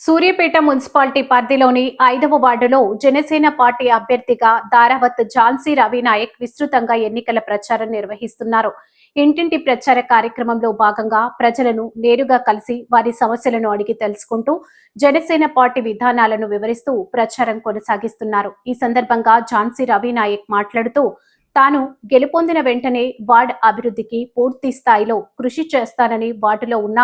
Suryapet municipality పరిధిలోని 5వ వార్డులో జనసేన పార్టీ అభ్యర్థిగా దారావత్ ఝాన్సీ రవినాయక్ విస్తృతంగా ఎన్నికల ప్రచారం నిర్వహిస్తున్నారు. ఇంటింటి ప్రచార కార్యక్రమంలో భాగంగా ప్రజలను నేరుగా కలిసి వారి సమస్యలను అడిగి తెలుసుకుంటూ జనసేన పార్టీ విధానాలను వివరిస్తూ ప్రచారం కొనసాగిస్తున్నారు. ఈ సందర్భంగా ఝాన్సీ రవినాయక్ మాట్లాడుతూ తాను గెలుపొందిన వెంటనే వార్డ్ అభివృద్ధికి పూర్తి స్థాయిలో కృషి చేస్తానని, వార్డులో ఉన్న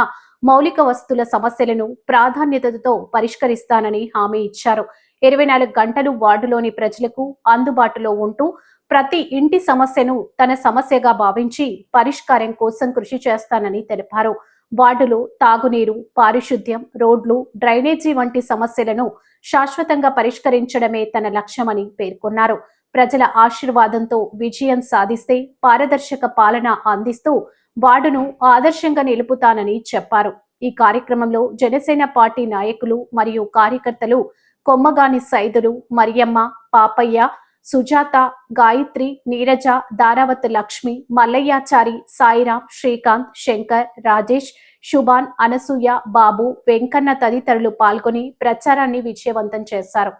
మౌలిక వస్తువుల సమస్యలను ప్రాధాన్యతతో పరిష్కరిస్తానని హామీ ఇచ్చారు. 24 గంటలు వార్డులోని ప్రజలకు అందుబాటులో ఉంటూ ప్రతి ఇంటి సమస్యను తన సమస్యగా భావించి పరిష్కారం కోసం కృషి చేస్తానని తెలిపారు. వార్డులో తాగునీరు, పారిశుద్ధ్యం, రోడ్లు, డ్రైనేజీ వంటి సమస్యలను శాశ్వతంగా పరిష్కరించడమే తన లక్ష్యమని పేర్కొన్నారు. ప్రజల ఆశీర్వాదంతో విజయం సాధిస్తే పారదర్శక పాలన అందిస్తూ వార్డును ఆదర్శంగా నిలుపుతానని చెప్పారు. ఈ కార్యక్రమంలో జనసేన పార్టీ నాయకులు మరియు కార్యకర్తలు కొమ్మగాని సైదులు, మరియమ్మ, పాపయ్య, సుజాత, గాయత్రి, నీరజ, దారావత్ లక్ష్మి, మల్లయ్యాచారి, సాయిరాం, శ్రీకాంత్, శంకర్, రాజేష్, శుభాన్, అనసూయ, బాబు, వెంకన్న తదితరులు పాల్గొని ప్రచారాన్ని విజయవంతం చేశారు.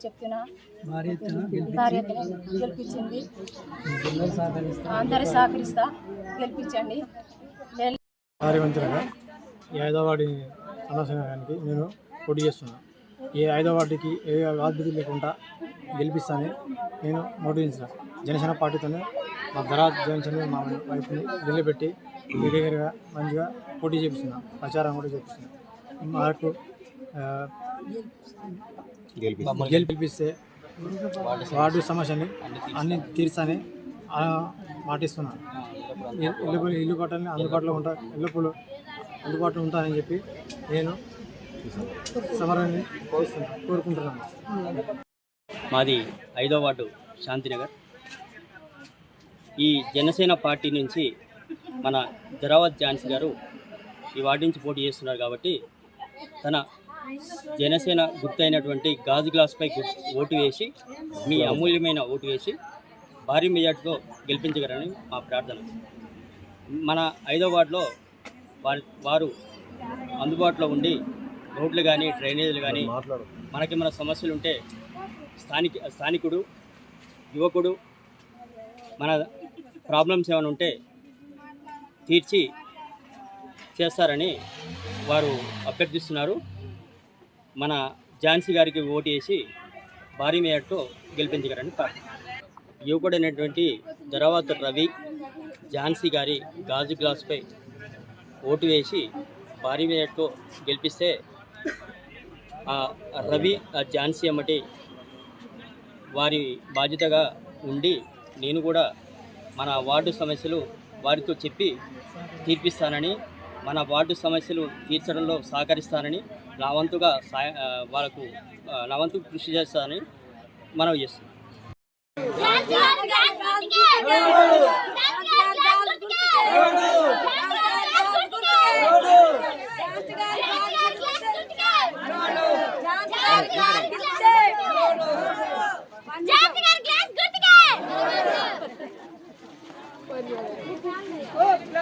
చెప్తున్నా గెలిపించింది, అందరూ సహకరిస్తా, గెలిపించండి. కార్యవంతులుగా ఈ 5వ వార్డు సమస్యకి నేను పోటీ చేస్తున్నాను. ఈ 5వ వార్డుకి ఏ అభివృద్ధి లేకుండా గెలిపిస్తానని నేను నోటించిన జనసేన పార్టీతోనే మా ధరాత్ జనసేన మా వైపుని నిలబెట్టి దగ్గరగా మంచిగా పోటీ చేపిస్తున్నాను, ప్రచారం కూడా చేపిస్తున్నాను. మాకు గెలిపిస్తే వార్డు సమస్యని అన్ని తీర్చని మాటిస్తున్నాను. ఇల్లు కట్టాలని అందుబాటులో అందుబాటులో ఉంటానని చెప్పి నేను సమరాన్ని కోరుకుంటున్నాను. మాది 5వ వార్డు శాంతినగర్. ఈ జనసేన పార్టీ నుంచి మన దారావత్ ఝాన్సీ గారు ఈ వార్డు నుంచి పోటీ చేస్తున్నారు కాబట్టి తన జనసేన గుర్తు అయినటువంటి గాజు గ్లాస్పై ఓటు వేసి, మీ అమూల్యమైన ఓటు వేసి భారీ మెజార్టీతో గెలిపించగలరని మా ప్రార్థన. మన 5వ వార్డులో వారు అందుబాటులో ఉండి రోడ్లు కానీ, డ్రైనేజీలు కానీ, మనకేమైనా సమస్యలు ఉంటే స్థానికుడు, యువకుడు మన ప్రాబ్లమ్స్ ఏమైనా ఉంటే తీర్చి చేస్తారని వారు అభ్యర్థిస్తున్నారు. మన ఝాన్సీ గారికి ఓటు వేసి భారీ మేయర్తో గెలిపించగలని యువకుడైనటువంటి దారావత్ రవి ఝాన్సీ గారి గాజు గ్లాస్పై ఓటు వేసి భారీ మేయర్తో గెలిపిస్తే రవి ఝాన్సీ అమ్మటి వారి బాధ్యతగా ఉండి నేను కూడా మన వార్డు సమస్యలు వారితో చెప్పి తీర్పిస్తానని, మన వార్డు సమస్యలు తీర్చడంలో సహకరిస్తానని, నా వంతుగా నా వంతు కృషి చేస్తానని మనవి చేస్తున్నాను.